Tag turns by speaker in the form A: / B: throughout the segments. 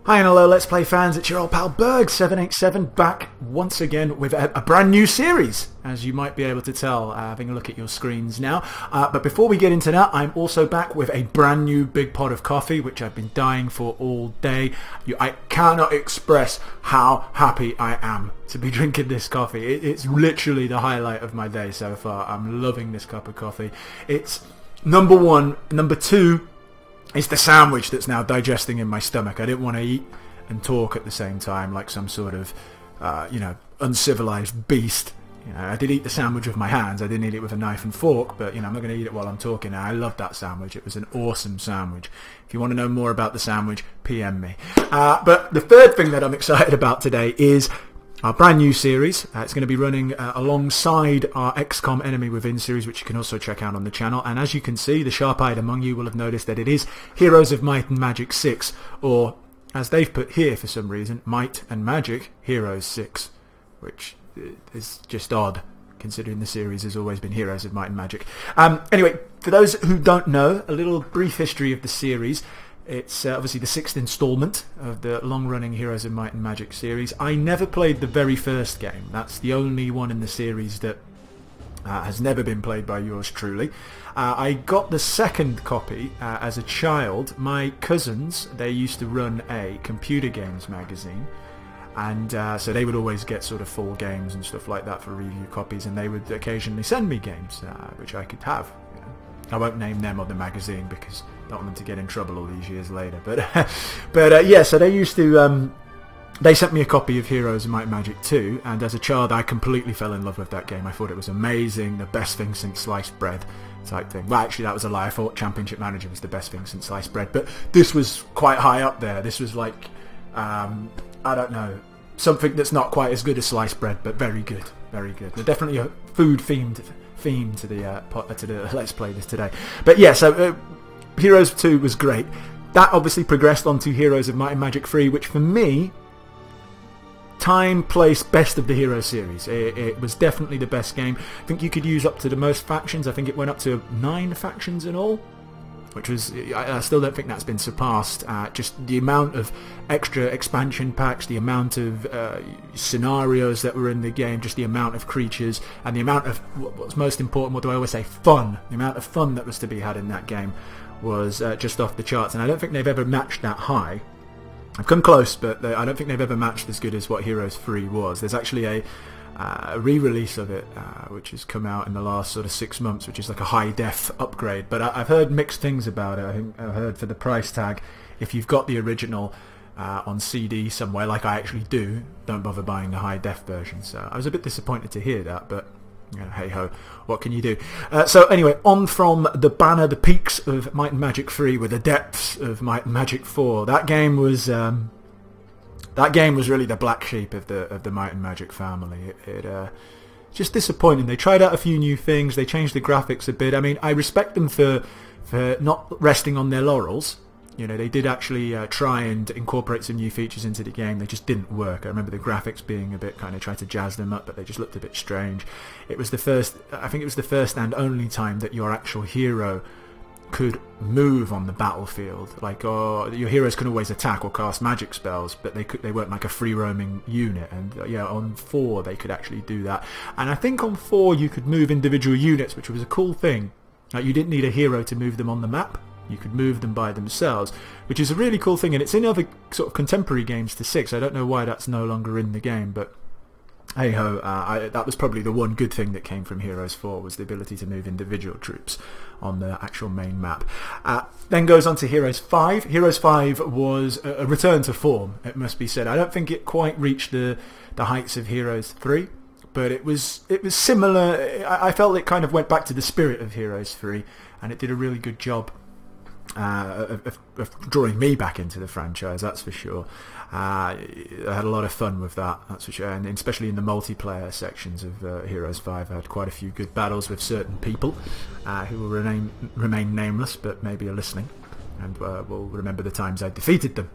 A: Hi and hello Let's Play fans, it's your old pal Berg787 back once again with a brand new series, as you might be able to tell having a look at your screens now. But before we get into that, I'm also back with a brand new big pot of coffee which I've been dying for all day. I cannot express how happy I am to be drinking this coffee. It's literally the highlight of my day so far. I'm loving this cup of coffee. It's number one. Number two, it's the sandwich that's now digesting in my stomach. I didn't want to eat and talk at the same time like some sort of, uncivilized beast. I did eat the sandwich with my hands. I didn't eat it with a knife and fork, but, I'm not going to eat it while I'm talking. I loved that sandwich. It was an awesome sandwich. If you want to know more about the sandwich, PM me. But the third thing that I'm excited about today is our brand new series. It's going to be running alongside our XCOM Enemy Within series, which you can also check out on the channel. And as you can see, the sharp-eyed among you will have noticed that it is Heroes of Might and Magic 6, or as they've put here for some reason, Might and Magic Heroes 6, which is just odd, considering the series has always been Heroes of Might and Magic. Anyway, for those who don't know, a little brief history of the series. It's obviously the 6th installment of the long-running Heroes of Might and Magic series. I never played the very first game. That's the only one in the series that has never been played by yours truly. I got the second copy as a child. My cousins, they used to run a computer games magazine, and so they would always get sort of full games and stuff like that for review copies, and they would occasionally send me games which I could have. I won't name them or the magazine because I don't want them to get in trouble all these years later. But yeah, so they used to. They sent me a copy of Heroes of Might and Magic 2, and as a child I completely fell in love with that game. I thought it was amazing, the best thing since sliced bread type thing. Well, actually that was a lie. I thought Championship Manager was the best thing since sliced bread, but this was quite high up there. This was like, I don't know, something that's not quite as good as sliced bread, but very good, very good. They're definitely a food themed theme to the Let's Play this today. But yeah, so Heroes 2 was great. That obviously progressed onto Heroes of Might and Magic 3, which for me, time, place, best of the Hero series. It was definitely the best game. I think you could use up to the most factions. I think it went up to 9 factions in all, which was, I still don't think that's been surpassed. Just the amount of extra expansion packs, the amount of scenarios that were in the game, just the amount of creatures, and the amount of, what's most important, what do I always say, fun. The amount of fun that was to be had in that game was just off the charts, and I don't think they've ever matched that high. I've come close, but I don't think they've ever matched as good as what Heroes 3 was. There's actually a re-release of it, which has come out in the last sort of 6 months, which is like a high-def upgrade. But I've heard mixed things about it. I think I've heard for the price tag, if you've got the original on CD somewhere, like I actually do, don't bother buying the high-def version. So I was a bit disappointed to hear that, but hey-ho, what can you do? So anyway, on from the banner, the peaks of Might and Magic 3 with the depths of Might and Magic 4. That game was really the black sheep of the Might and Magic family. It just disappointing. They tried out a few new things. They changed the graphics a bit. I mean, I respect them for not resting on their laurels. They did actually try and incorporate some new features into the game. They just didn't work. I remember the graphics being a bit kind of tried to jazz them up, but they just looked a bit strange. It was the first, I think it was the first and only time that your actual hero could move on the battlefield. Like, your heroes could always attack or cast magic spells, but they weren't like a free roaming unit. And yeah, on 4 they could actually do that. And I think on 4 you could move individual units, which was a cool thing. You didn't need a hero to move them on the map. You could move them by themselves, which is a really cool thing, and it's in other sort of contemporary games to 6. I don't know why that's no longer in the game, but hey-ho, that was probably the one good thing that came from Heroes 4, was the ability to move individual troops on the actual main map. Then goes on to Heroes 5. Heroes 5 was a return to form, it must be said. I don't think it quite reached the heights of Heroes 3, but it was similar. I felt it kind of went back to the spirit of Heroes 3, and it did a really good job of drawing me back into the franchise, that's for sure. I had a lot of fun with that, that's for sure, and especially in the multiplayer sections of Heroes 5 I had quite a few good battles with certain people who will remain nameless, but maybe are listening, and will remember the times I defeated them,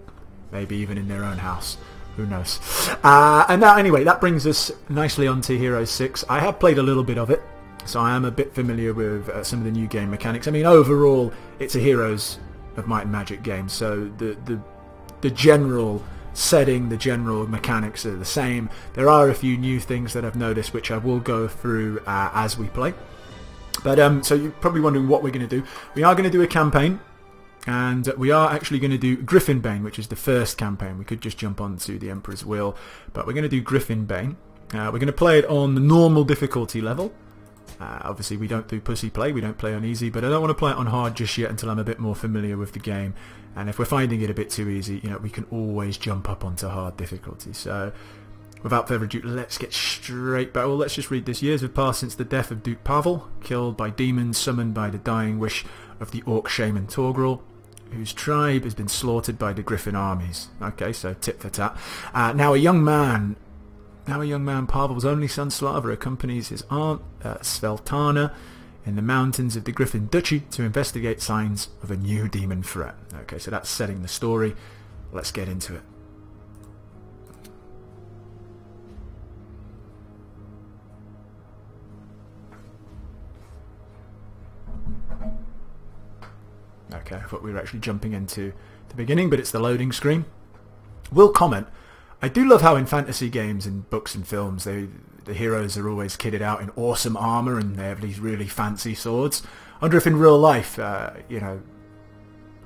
A: maybe even in their own house. Who knows? And now, anyway, that brings us nicely on to Heroes 6. I have played a little bit of it, so I am a bit familiar with some of the new game mechanics. I mean, overall, it's a Heroes of Might and Magic game, so the the general setting, the general mechanics are the same. There are a few new things that I've noticed which I will go through as we play. But so you're probably wondering what we're going to do. We are going to do a campaign, and we are actually going to do Griffin Bane, which is the first campaign. We could just jump onto the Emperor's Will, but we're going to do Griffin Bane. We're going to play it on the normal difficulty level. Obviously we don't do pussy play, we don't play on easy, but I don't want to play it on hard just yet until I'm a bit more familiar with the game. And if we're finding it a bit too easy, you know, we can always jump up onto hard difficulty. So without further ado, let's get straight back. Well, let's just read this. Years have passed since the death of Duke Pavel, killed by demons summoned by the dying wish of the orc shaman Torgrel, whose tribe has been slaughtered by the Griffin armies. Okay, so tit for tat. Now a young man, Pavel's only son Slava, accompanies his aunt Sveltana in the mountains of the Griffin Duchy to investigate signs of a new demon threat. Okay, so that's setting the story. Let's get into it. Okay, I thought we were actually jumping into the beginning, but it's the loading screen. Will comment, I do love how in fantasy games and books and films the heroes are always kitted out in awesome armour and they have these really fancy swords. I wonder if in real life, you know,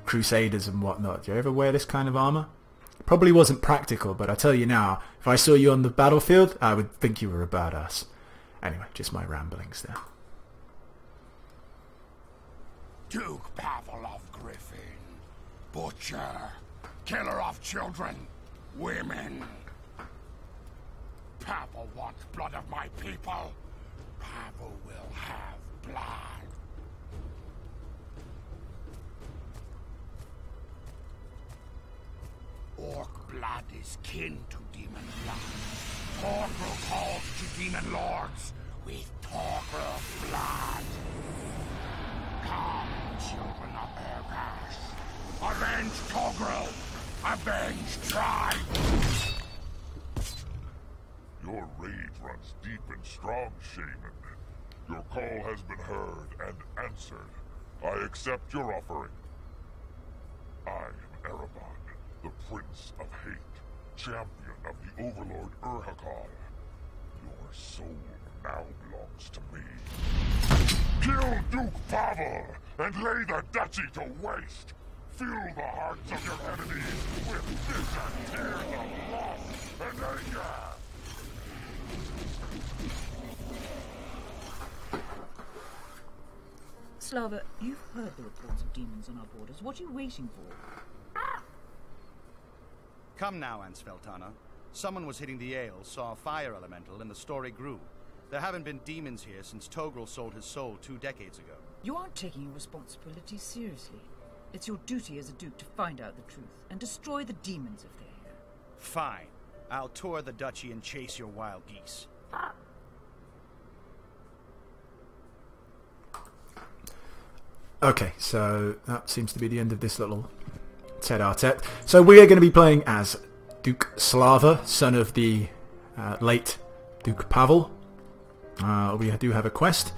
A: crusaders and whatnot, do you ever wear this kind of armour? Probably wasn't practical, but I tell you now, if I saw you on the battlefield, I would think you were a badass. Anyway, just my ramblings there.
B: Duke Pavel of Griffin, butcher, killer of children, women. Pavel wants blood of my people. Pavel will have blood. Orc blood is kin to demon blood. Torgrel calls to demon lords with Torgrel blood. Come, children of Ergash. Avenge Torgrel! Avenge tribe!
C: Your rage runs deep and strong, Shaman. Your call has been heard and answered. I accept your offering. I am Erebon, the Prince of Hate, champion of the Overlord Urhakal. Your soul now belongs to me. Kill Duke Pavel and lay the duchy to waste. Fill the hearts of your enemies with bitter tears of loss and anger.
D: Slava, you've heard the reports of demons on our borders. What are you waiting for?
E: Come now, Sveltana. Someone was hitting the ale, saw a fire elemental, and the story grew. There haven't been demons here since Torgrel sold his soul 2 decades ago.
D: You aren't taking your responsibility seriously. It's your duty as a duke to find out the truth and destroy the demons if they're here.
E: Fine. I'll tour the duchy and chase your wild geese.
A: Okay, so that seems to be the end of this little tete-a-tete. So we are going to be playing as Duke Slava, son of the late Duke Pavel. We do have a quest.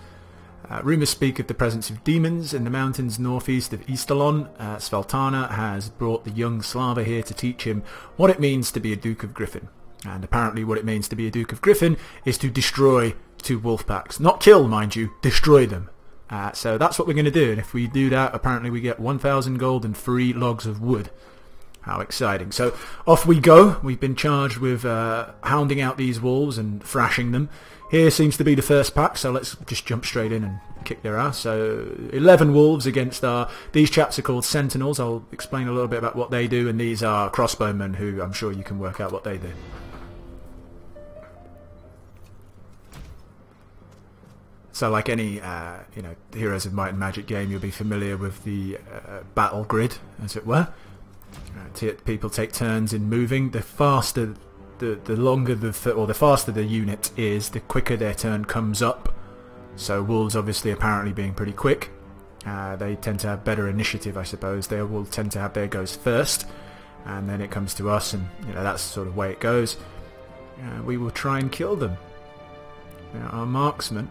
A: Rumours speak of the presence of demons in the mountains northeast of Eastalon. Sveltana has brought the young Slava here to teach him what it means to be a Duke of Griffin. And apparently what it means to be a Duke of Griffin is to destroy 2 wolf packs. Not kill, mind you, destroy them. So that's what we're going to do, and if we do that, apparently we get 1,000 gold and 3 logs of wood. How exciting. So off we go. We've been charged with hounding out these wolves and thrashing them. Here seems to be the first pack, so let's just jump straight in and kick their ass. So 11 wolves against these chaps are called sentinels. I'll explain a little bit about what they do, and these are crossbowmen who I'm sure you can work out what they do. So like any you know, Heroes of Might and Magic game, you'll be familiar with the battle grid, as it were. People take turns in moving. The faster, the longer the faster the unit is, the quicker their turn comes up. So wolves, obviously, apparently being pretty quick, they tend to have better initiative, I suppose. They will tend to have their goes first, and then it comes to us, and you know, that's the sort of way it goes. We will try and kill them. You know, our marksman.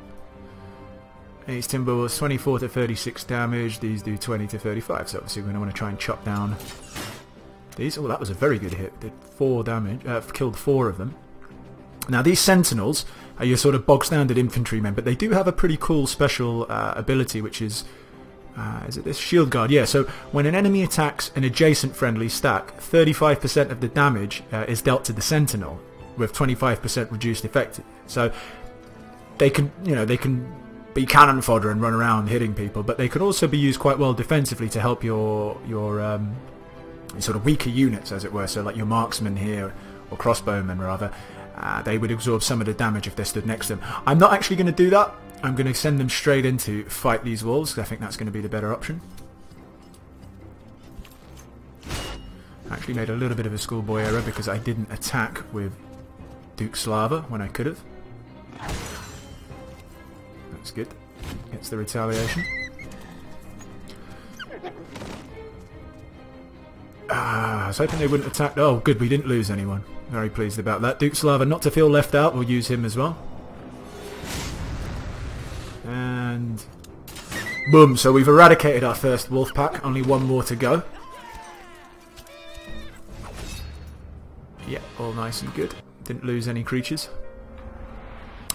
A: These Timberwolves 24 to 36 damage, these do 20 to 35, so obviously we're going to want to try and chop down these. Oh, that was a very good hit. Did 4 damage, killed 4 of them. Now these sentinels are your sort of bog standard infantrymen, but they do have a pretty cool special ability, which is it this? Shield guard. Yeah, so when an enemy attacks an adjacent friendly stack, 35% of the damage is dealt to the sentinel, with 25% reduced effect. So they can, they can be cannon fodder and run around hitting people, but they can also be used quite well defensively to help your sort of weaker units, as it were. So like your marksmen here, or crossbowmen rather, they would absorb some of the damage if they stood next to them. I'm not actually going to do that. I'm going to send them straight in to fight these wolves, because I think that's going to be the better option. I actually made a little bit of a schoolboy error because I didn't attack with Duke Slava when I could have. That's good. Gets the retaliation. I was hoping they wouldn't attack. Oh, good, we didn't lose anyone. Very pleased about that. Duke Slava, not to feel left out, we'll use him as well. And boom, so we've eradicated our first wolf pack. Only one more to go. Yeah, all nice and good. Didn't lose any creatures.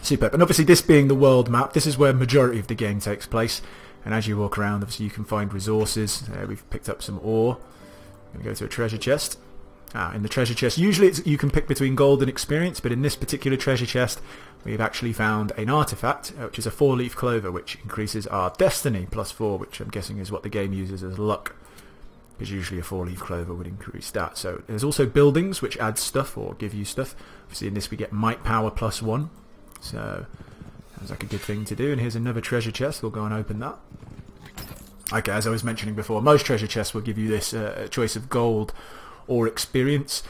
A: Superb. And obviously this being the world map, this is where majority of the game takes place. And as you walk around, obviously you can find resources. We've picked up some ore. I'm going to go to a treasure chest. In the treasure chest, usually you can pick between gold and experience, but in this particular treasure chest we've actually found an artifact, which is a 4-leaf clover, which increases our destiny +4, which I'm guessing is what the game uses as luck, because usually a 4-leaf clover would increase that. So there's also buildings, which add stuff or give you stuff. Obviously in this we get might power +1, so sounds like a good thing to do. And here's another treasure chest. We'll go and open that. Okay, as I was mentioning before, most treasure chests will give you this choice of gold or experience.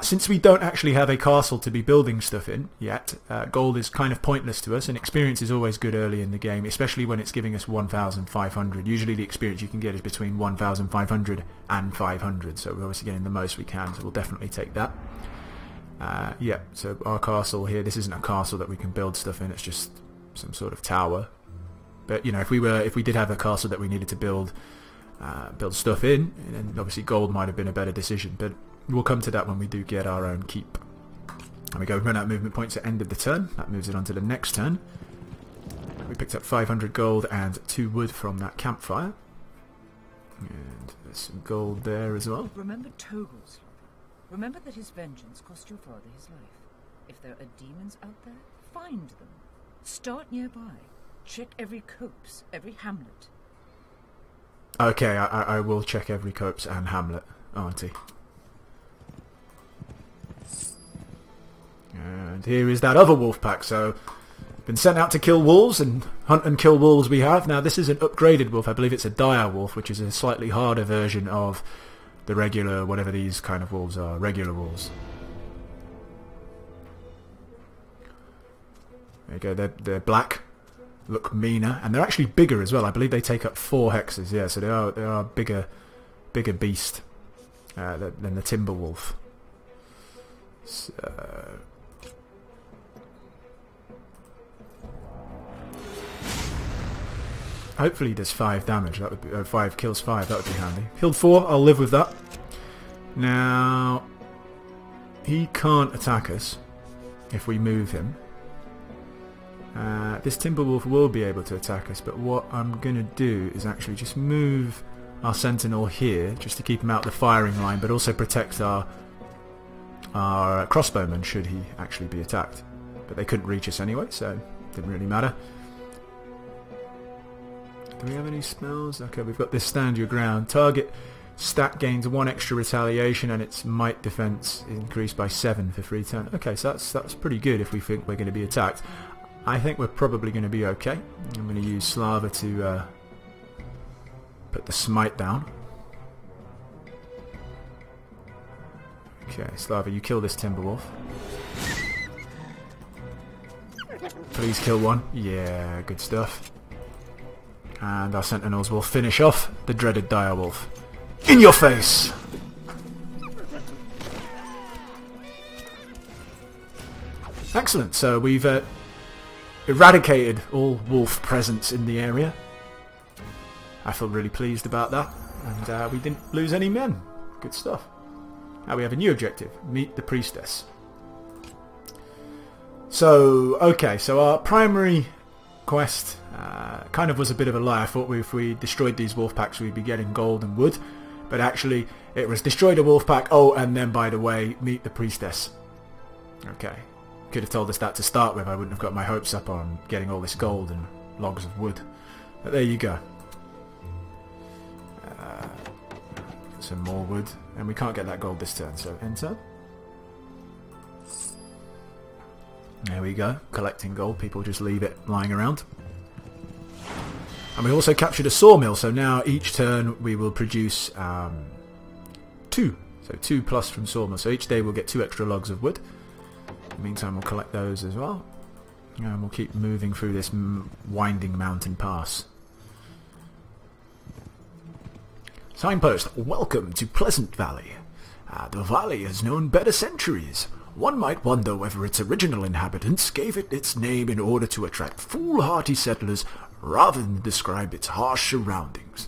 A: Since we don't actually have a castle to be building stuff in yet, gold is kind of pointless to us, and experience is always good early in the game, especially when it's giving us 1,500. Usually the experience you can get is between 1,500 and 500, so we're obviously getting the most we can, so we'll definitely take that. Yeah, so our castle here, this isn't a castle that we can build stuff in, it's just some sort of tower. But if we did have a castle that we needed to build stuff in, and obviously gold might have been a better decision, but we'll come to that when we do get our own keep. There we go, we run out of movement points at the end of the turn. That moves it on to the next turn. We picked up 500 gold and 2 wood from that campfire. And there's some gold there as well.
D: Remember Togel's. Remember that his vengeance cost your father his life. If there are demons out there, find them. Start nearby. Check every copse, every hamlet.
A: Okay, I will check every copse and hamlet, auntie. And here is that other wolf pack. So, been sent out to kill wolves, and hunt and kill wolves we have. Now this is an upgraded wolf. I believe it's a dire wolf, which is a slightly harder version of the regular, whatever these kind of wolves are, regular wolves. There you go, they're black. Look meaner, and they're actually bigger as well. I believe they take up 4 hexes. Yeah, so they are a bigger beast than the timber wolf. So, hopefully he does 5 damage. That would be 5 kills 5. That would be handy. Killed 4. I'll live with that. Now he can't attack us if we move him. This Timberwolf will be able to attack us, but what I'm going to do is actually just move our Sentinel here, just to keep him out of the firing line, but also protect our crossbowman should he actually be attacked. But they couldn't reach us anyway, so it didn't really matter. Do we have any spells? Okay, we've got this Stand Your Ground. Target stat gains 1 extra retaliation, and its might defense increased by 7 for free turn. Okay, so that's pretty good if we think we're going to be attacked. I think we're probably going to be okay. I'm going to use Slava to put the smite down. Okay, Slava, you kill this Timberwolf. Please kill one. Yeah, good stuff. And our Sentinels will finish off the dreaded Direwolf. In your face! Excellent, so we've eradicated all wolf presence in the area. I feel really pleased about that, and we didn't lose any men. Good stuff. We have a new objective. Meet the priestess. So, okay, so our primary quest kind of was a bit of a lie. I thought if we destroyed these wolf packs we'd be getting gold and wood, but actually it was destroy the wolf pack, and then by the way, meet the priestess. Okay, could have told us that to start with. I wouldn't have got my hopes up on getting all this gold and logs of wood, but there you go. Some more wood, and we can't get that gold this turn, so enter. There we go, collecting gold. People just leave it lying around. And we also captured a sawmill, so now each turn we will produce 2. So 2 plus from sawmill. So each day we'll get 2 extra logs of wood. In the meantime we'll collect those as well. And we'll keep moving through this winding mountain pass. Signpost, welcome to Pleasant Valley. The valley has known better centuries. One might wonder whether its original inhabitants gave it its name in order to attract foolhardy settlers rather than describe its harsh surroundings.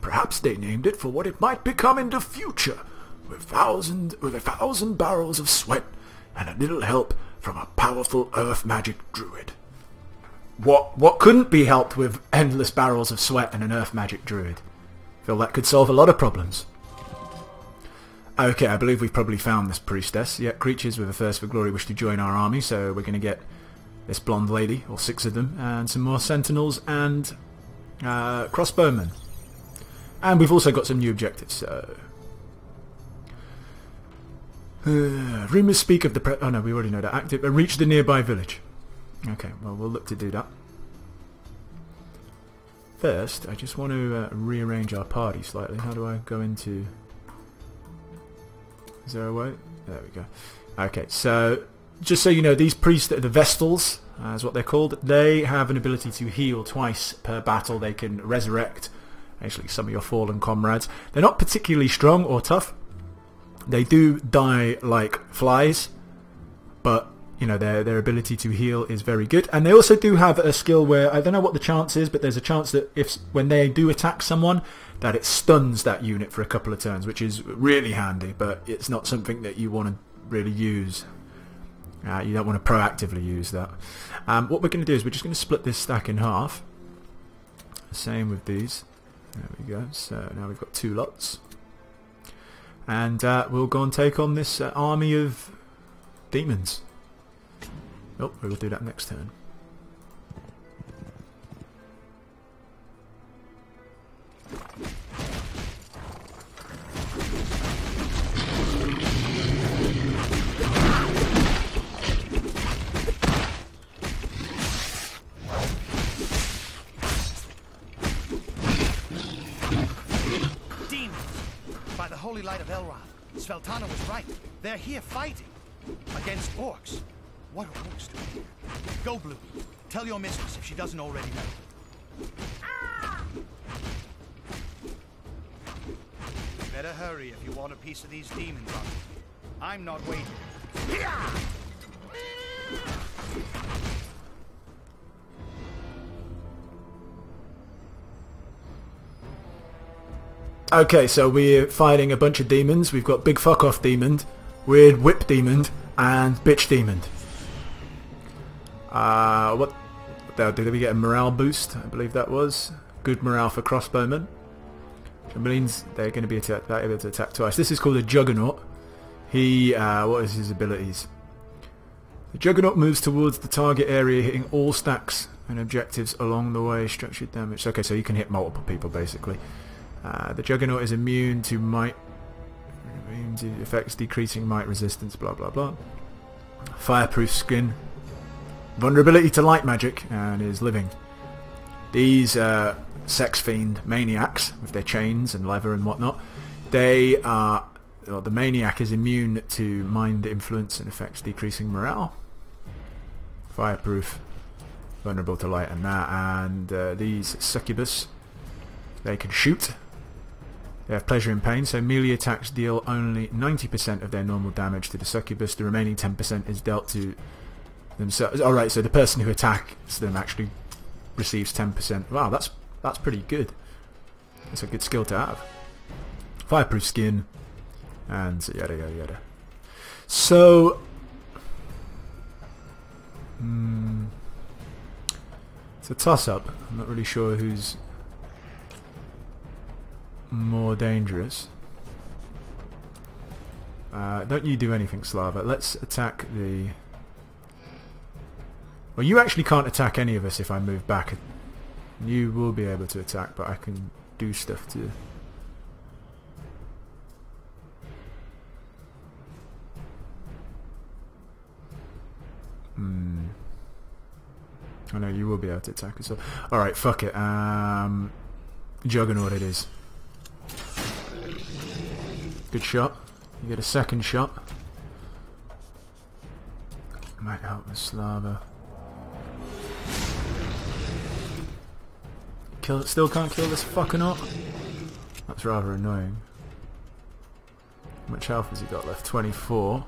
A: Perhaps they named it for what it might become in the future, with a thousand barrels of sweat and a little help from a powerful earth magic druid. What couldn't be helped with endless barrels of sweat and an earth magic druid? I feel that could solve a lot of problems. Okay, I believe we've probably found this priestess. Yeah, creatures with a thirst for glory wish to join our army, so we're going to get this blonde lady, or 6 of them, and some more sentinels and crossbowmen. And we've also got some new objectives, so... rumours speak of the... oh no, we already know that. Active. Reach the nearby village. Okay, well, we'll look to do that. First, I just want to rearrange our party slightly. How do I go into... Is there a way? There we go. Okay, so just so you know, these priests, the Vestals, is what they're called, they have an ability to heal twice per battle. They can resurrect, actually, some of your fallen comrades. They're not particularly strong or tough. They do die like flies, but you know their ability to heal is very good. And they also do have a skill where, I don't know what the chance is, but there's a chance that when they do attack someone, that it stuns that unit for a couple of turns, which is really handy, but it's not something that you want to really use. You don't want to proactively use that. What we're going to do is we're just going to split this stack in half. Same with these. There we go. So now we've got 2 lots. And we'll go and take on this army of demons. Oh, we'll do that next turn.
E: Demons! By the holy light of Elrond, Sveltana was right. They're here fighting against orcs. What are orcs doing? Go, Blue. Tell your mistress if she doesn't already know. Better hurry if you want a piece of these demons on. I'm not waiting.
A: Okay, so we're fighting a bunch of demons. We've got Big Fuck Off Demon, Weird Whip Demon, and Bitch Demon. What did we get? A morale boost? I believe that was. Good morale for crossbowmen. Which means they're going to be able to attack twice. This is called a Juggernaut. What is his abilities? The Juggernaut moves towards the target area, hitting all stacks and objectives along the way. Structured damage. Okay, so you can hit multiple people, basically. The Juggernaut is immune to might... Immune to effects decreasing might resistance, blah blah blah. Fireproof skin. Vulnerability to light magic, and is living. These sex fiend maniacs, with their chains and leather and whatnot, they are... Well, the maniac is immune to mind influence and effects decreasing morale. Fireproof. Vulnerable to light and that. And these succubus, they can shoot. They have pleasure in pain, so melee attacks deal only 90% of their normal damage to the succubus. The remaining 10% is dealt to themselves. Alright, so the person who attacks them actually receives 10%. Wow, that's pretty good. That's a good skill to have. Fireproof skin. and yada yada yada. So it's a toss-up. I'm not really sure who's more dangerous. Don't you do anything, Slava. Let's attack the... Well, you actually can't attack any of us if I move back. You will be able to attack, but I can do stuff to... I know you will be able to attack as well. Alright, fuck it. Juggernaut it is. Good shot. You get a second shot. Might help with Slava. Still can't kill this fucking up. That's rather annoying. How much health has he got left? 24.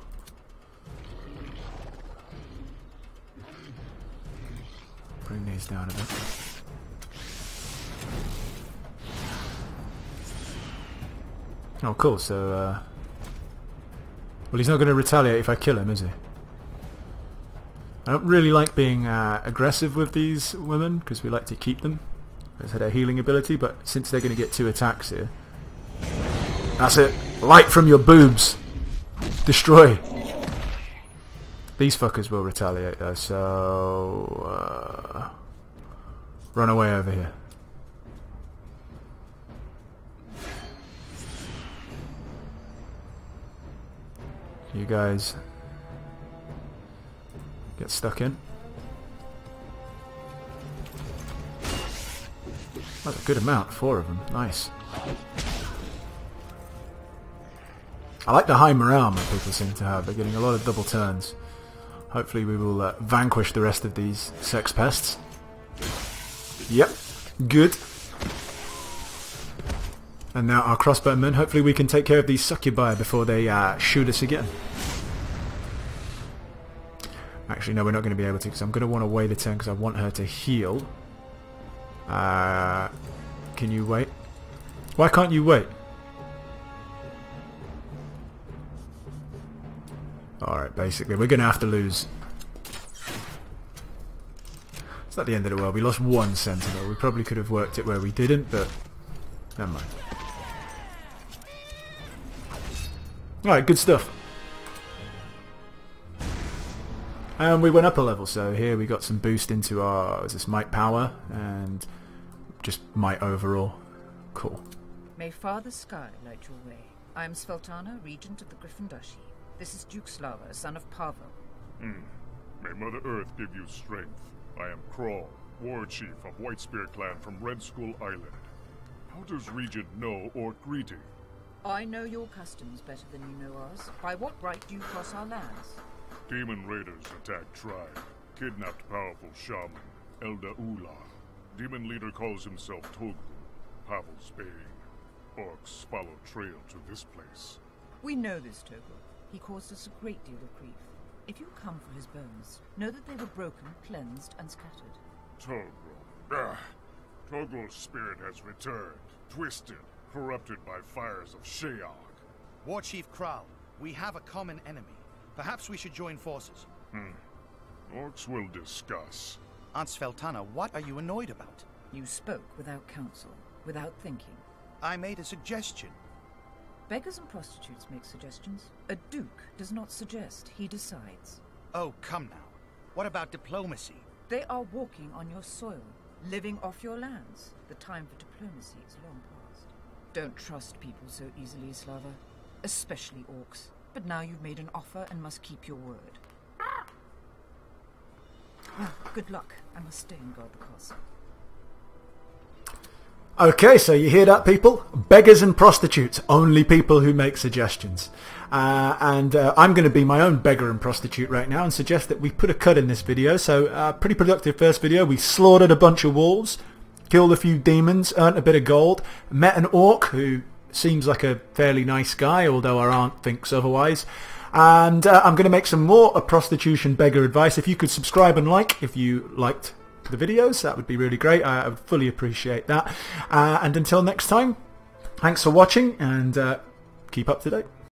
A: Bring these down a bit. Oh, cool. So, well, he's not going to retaliate if I kill him, is he? I don't really like being aggressive with these women because we like to keep them. It's had a healing ability, but since they're going to get 2 attacks here, that's it. Light from your boobs. Destroy. These fuckers will retaliate though, so run away over here. You guys get stuck in. That's a good amount, 4 of them. Nice. I like the high morale that people seem to have. They're getting a lot of double turns. Hopefully we will vanquish the rest of these sex pests. Yep, good. And now our crossbowmen. Hopefully we can take care of these succubi before they shoot us again. Actually, no, we're not going to be able to because I'm going to want to weigh the 10 because I want her to heal. Can you wait? Why can't you wait? Alright, basically, we're going to have to lose. It's not the end of the world. We lost 1 sentinel. We probably could have worked it where we didn't, but never mind. Alright, good stuff. And we went up a level, so here we got some boost into our, is this might power, and just might overall. Cool.
D: May Father Sky light your way. I am Sveltana, Regent of the Griffin Duchy. This is Duke Slava, son of Pavel.
C: May Mother Earth give you strength. I am Crawl, War Chief of Whitespear Clan from Red Skull Island. How does Regent know Orc greeting?
D: I know your customs better than you know ours. By what right do you cross our lands?
C: Demon raiders attacked tribe, kidnapped powerful shaman, Elda Ula. Demon leader calls himself Togul, Pavel's Bane. Orcs follow trail to this place.
D: We know this Togul. He caused us a great deal of grief. If you come for his bones, know that they were broken, cleansed, and scattered.
C: Togul. Togul's spirit has returned, twisted, corrupted by fires of Sheog.
E: War Chief Kral, we have a common enemy. Perhaps we should join forces.
C: Orcs will discuss.
E: Aunt Sveltana, what are you annoyed about?
D: You spoke without counsel, without thinking.
E: I made a suggestion.
D: Beggars and prostitutes make suggestions. A duke does not suggest, he decides.
E: Oh, come now. What about diplomacy?
D: They are walking on your soil, living off your lands. The time for diplomacy is long past. Don't trust people so easily, Slava. Especially orcs. But now you've made an offer and must keep your word. Well, good luck. I must stay and guard the castle.
A: Okay, so you hear that, people? Beggars and prostitutes, only people who make suggestions. I'm going to be my own beggar and prostitute right now and suggest that we put a cut in this video. So, pretty productive first video. We slaughtered a bunch of wolves, killed a few demons, earned a bit of gold, met an orc who seems like a fairly nice guy, although our aunt thinks otherwise. And I'm going to make some more prostitution beggar advice. If you could subscribe and like if you liked the videos, that would be really great. I would fully appreciate that. And until next time, thanks for watching and keep up to date.